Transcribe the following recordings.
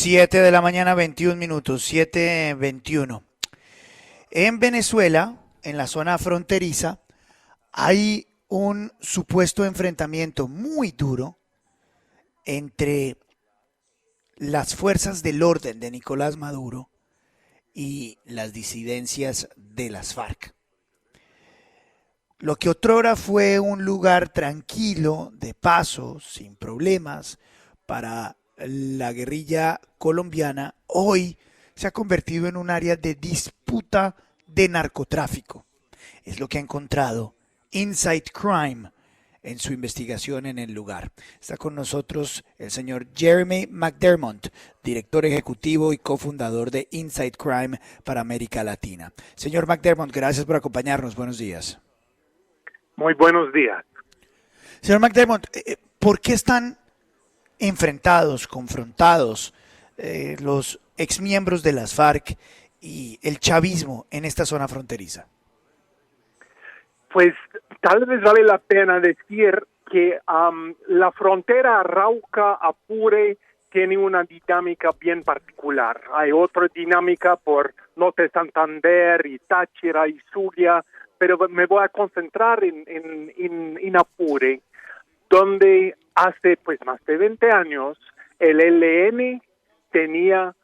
7 de la mañana, 21 minutos, 7:21. En Venezuela, en la zona fronteriza, hay un supuesto enfrentamiento muy duro entre las fuerzas del orden de Nicolás Maduro y las disidencias de las FARC. Lo que otrora fue un lugar tranquilo, de paso, sin problemas, para la guerrilla colombiana, hoy se ha convertido en un área de disputa de narcotráfico. Es lo que ha encontrado Inside Crime en su investigación en el lugar. Está con nosotros el señor Jeremy McDermott, director ejecutivo y cofundador de Inside Crime para América Latina. Señor McDermott, gracias por acompañarnos. Buenos días. Muy buenos días. Señor McDermott, ¿por qué están enfrentados, confrontados los exmiembros de las FARC y el chavismo en esta zona fronteriza? Pues tal vez vale la pena decir que la frontera Arauca-Apure tiene una dinámica bien particular. Hay otra dinámica por Norte de Santander y Táchira y Zulia, pero me voy a concentrar en Apure, donde hace pues más de 20 años el ELN tenía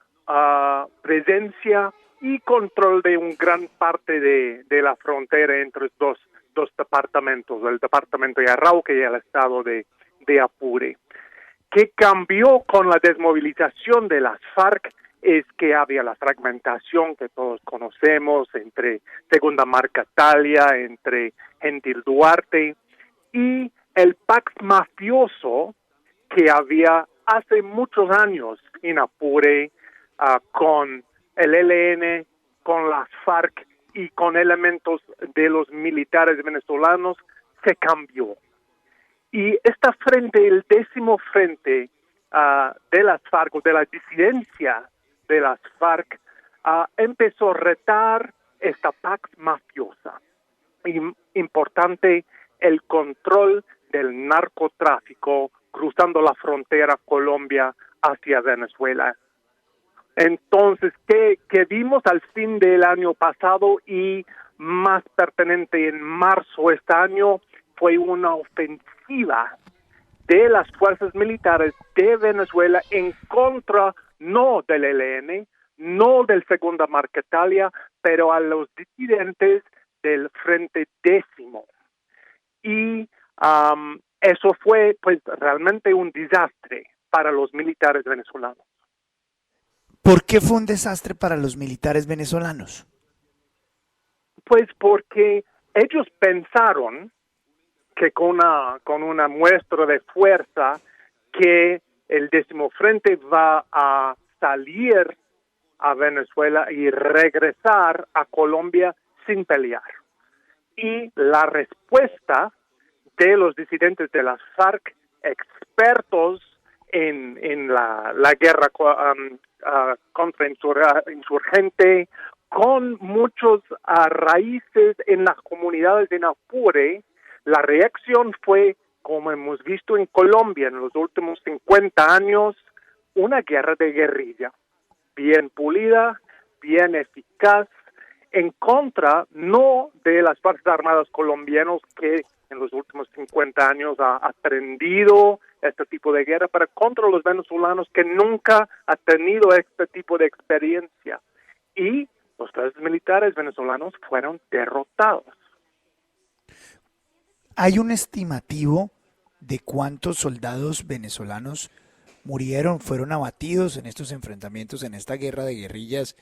presencia y control de una gran parte de la frontera entre dos departamentos, el departamento de Arauca y el estado de Apure. ¿Qué cambió con la desmovilización de las FARC? Es que había la fragmentación que todos conocemos entre Segunda Marcatalia, entre Gentil Duarte y el Pax mafioso que había hace muchos años en Apure con el ELN, con las FARC y con elementos de los militares venezolanos se cambió. Y esta frente, el 10º frente de las FARC, o de la disidencia de las FARC, empezó a retar esta Pax mafiosa. Importante el control del narcotráfico cruzando la frontera Colombia hacia Venezuela. Entonces, ¿qué vimos al fin del año pasado y más pertinente en marzo de este año? Fue una ofensiva de las fuerzas militares de Venezuela en contra no del ELN, no del Segunda Marcatalia, pero a los disidentes del Frente Décimo. Y eso fue pues realmente un desastre para los militares venezolanos. ¿Por qué fue un desastre para los militares venezolanos? Pues porque ellos pensaron que con una muestra de fuerza que el 10º Frente va a salir a Venezuela y regresar a Colombia sin pelear. Y la respuesta de los disidentes de las FARC, expertos en la guerra contra insurgente, con muchos raíces en las comunidades de Apure, la reacción fue, como hemos visto en Colombia en los últimos 50 años, una guerra de guerrilla, bien pulida, bien eficaz, en contra no de las Fuerzas Armadas colombianas que en los últimos 50 años ha aprendido este tipo de guerra, pero contra los venezolanos que nunca ha tenido este tipo de experiencia. Y los fuerzas militares venezolanos fueron derrotados. ¿Hay un estimativo de cuántos soldados venezolanos murieron, fueron abatidos en estos enfrentamientos, en esta guerra de guerrillas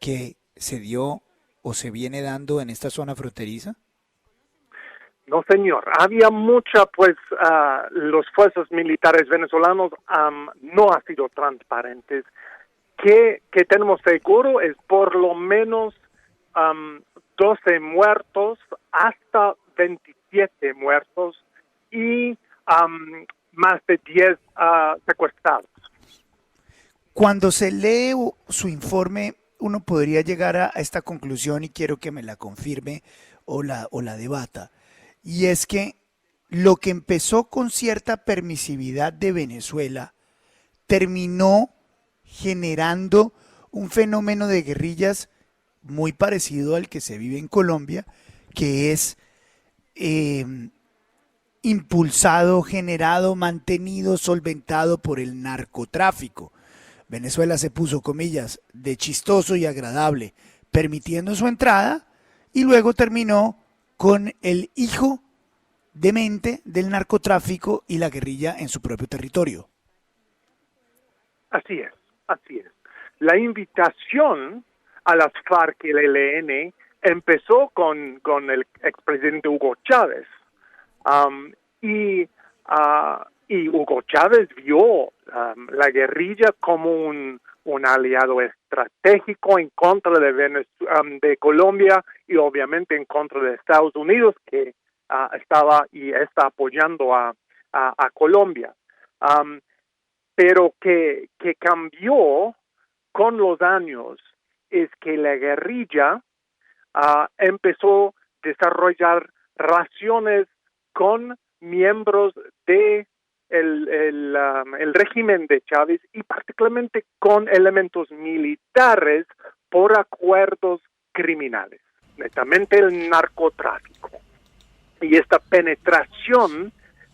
que se dio o se viene dando en esta zona fronteriza? No, señor. Había mucha, pues, los fuerzas militares venezolanos no han sido transparentes. Que tenemos seguro es por lo menos 12 muertos hasta 27 muertos y más de 10 secuestrados. Cuando se lee su informe, uno podría llegar a esta conclusión y quiero que me la confirme o la debata. Y es que lo que empezó con cierta permisividad de Venezuela terminó generando un fenómeno de guerrillas muy parecido al que se vive en Colombia, que es eh, impulsado, generado, mantenido, solventado por el narcotráfico. Venezuela se puso, comillas, de chistoso y agradable, permitiendo su entrada, y luego terminó con el hijo demente del narcotráfico y la guerrilla en su propio territorio. Así es, así es. La invitación a las FARC y el ELN empezó con el expresidente Hugo Chávez. Um, y, y Hugo Chávez vio la guerrilla como un aliado estratégico en contra de Colombia y obviamente en contra de Estados Unidos, que estaba y está apoyando a Colombia. Pero que cambió con los años es que la guerrilla empezó a desarrollar relaciones con miembros de el régimen de Chávez y particularmente con elementos militares por acuerdos criminales, netamente el narcotráfico. Y esta penetración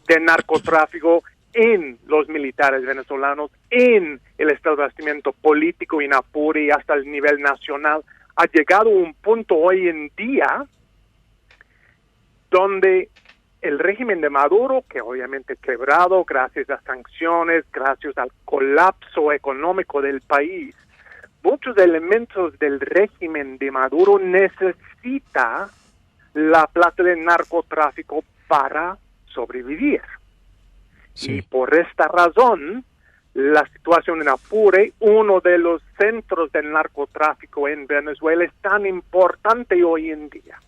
del narcotráfico en los militares venezolanos, en el establecimiento político en Apure y hasta el nivel nacional, ha llegado a un punto hoy en día donde el régimen de Maduro, que obviamente quebrado gracias a sanciones, gracias al colapso económico del país, muchos elementos del régimen de Maduro necesita la plata del narcotráfico para sobrevivir. Sí. Y por esta razón, la situación en Apure, uno de los centros del narcotráfico en Venezuela, es tan importante hoy en día.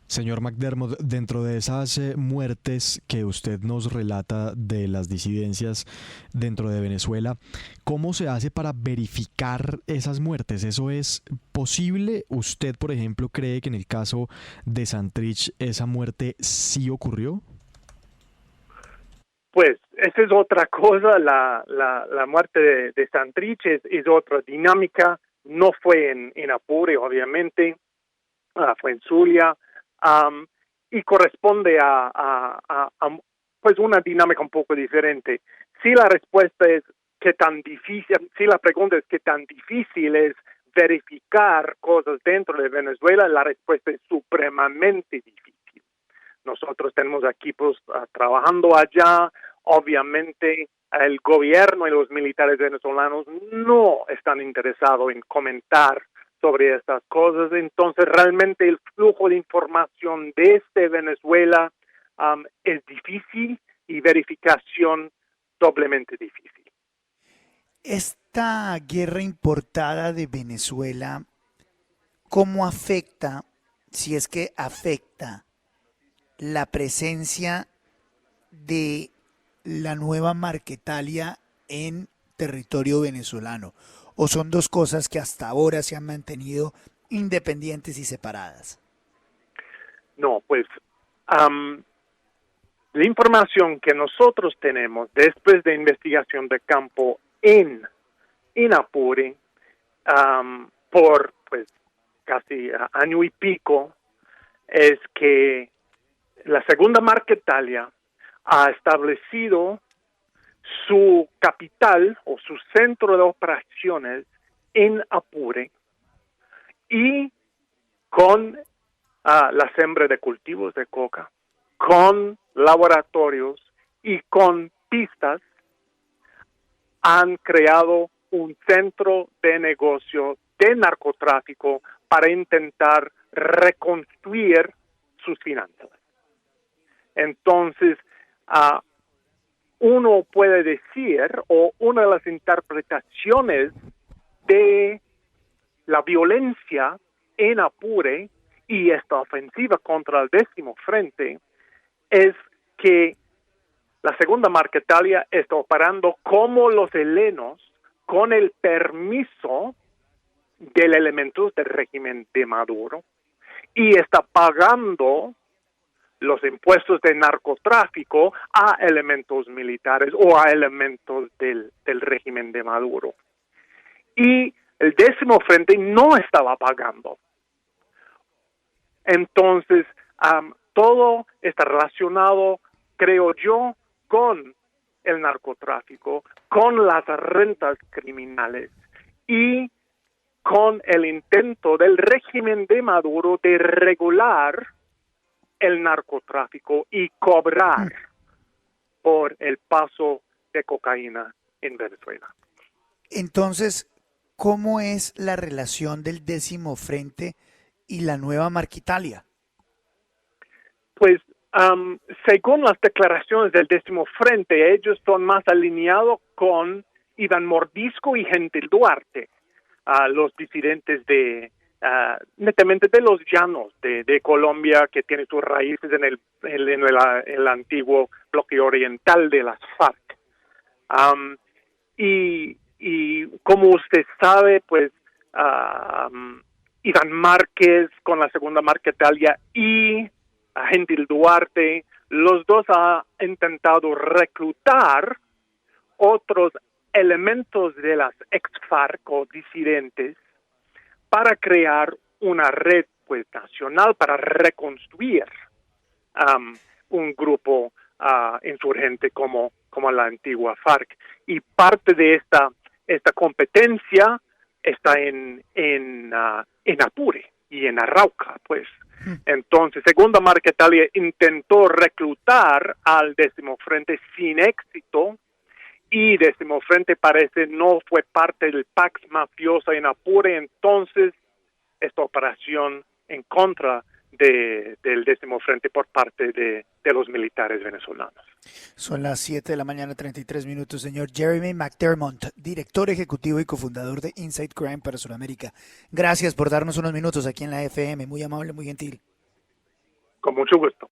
Señor McDermott, dentro de esas muertes que usted nos relata de las disidencias dentro de Venezuela, ¿cómo se hace para verificar esas muertes? ¿Eso es posible? ¿Usted, por ejemplo, cree que en el caso de Santrich esa muerte sí ocurrió? Pues esa es otra cosa, la muerte de Santrich es otra dinámica, no fue en Apure, obviamente, fue en Zulia. Y corresponde a pues una dinámica un poco diferente. Si la respuesta es qué tan difícil, si la pregunta es qué tan difícil es verificar cosas dentro de Venezuela, la respuesta es supremamente difícil. Nosotros tenemos equipos trabajando allá, obviamente el gobierno y los militares venezolanos no están interesados en comentar sobre estas cosas, entonces realmente el flujo de información desde Venezuela es difícil y verificación doblemente difícil. Esta guerra importada de Venezuela, ¿cómo afecta, si es que afecta, la presencia de la nueva Marquetalia en territorio venezolano? ¿O son dos cosas que hasta ahora se han mantenido independientes y separadas? No, pues la información que nosotros tenemos después de investigación de campo en Apure por pues casi año y pico es que la segunda Marquetalia ha establecido su capital o su centro de operaciones en Apure y con la siembra de cultivos de coca, con laboratorios y con pistas, han creado un centro de negocio de narcotráfico para intentar reconstruir sus finanzas. Entonces, uno puede decir, o una de las interpretaciones de la violencia en Apure y esta ofensiva contra el 10º Frente es que la segunda Marquetalia está operando como los helenos con el permiso del elemento del régimen de Maduro y está pagando los impuestos de narcotráfico a elementos militares o a elementos del régimen de Maduro. Y el 10º Frente no estaba pagando. Entonces, todo está relacionado, creo yo, con el narcotráfico, con las rentas criminales y con el intento del régimen de Maduro de regular el narcotráfico y cobrar por el paso de cocaína en Venezuela. Entonces, ¿cómo es la relación del 10º Frente y la nueva Marquitalia? Pues, según las declaraciones del 10º Frente, ellos son más alineados con Iván Mordisco y Gentil Duarte, los disidentes netamente de los llanos de Colombia, que tiene sus raíces en el antiguo bloque oriental de las FARC. Y como usted sabe, pues Iván Márquez con la segunda Marquetalia y Gentil Duarte, los dos han intentado reclutar otros elementos de las ex-FARC o disidentes para crear una red pues nacional para reconstruir un grupo insurgente como la antigua FARC. Y parte de esta competencia está en Apure y en Arauca, pues. Entonces, segunda Marquetalia intentó reclutar al 10º Frente sin éxito, y 10º Frente parece no fue parte del Pax mafioso en Apure. Entonces esta operación en contra del 10º Frente por parte de los militares venezolanos. Son las 7 de la mañana, 33 minutos, señor Jeremy McDermott, director ejecutivo y cofundador de Inside Crime para Sudamérica. Gracias por darnos unos minutos aquí en la FM, muy amable, muy gentil. Con mucho gusto.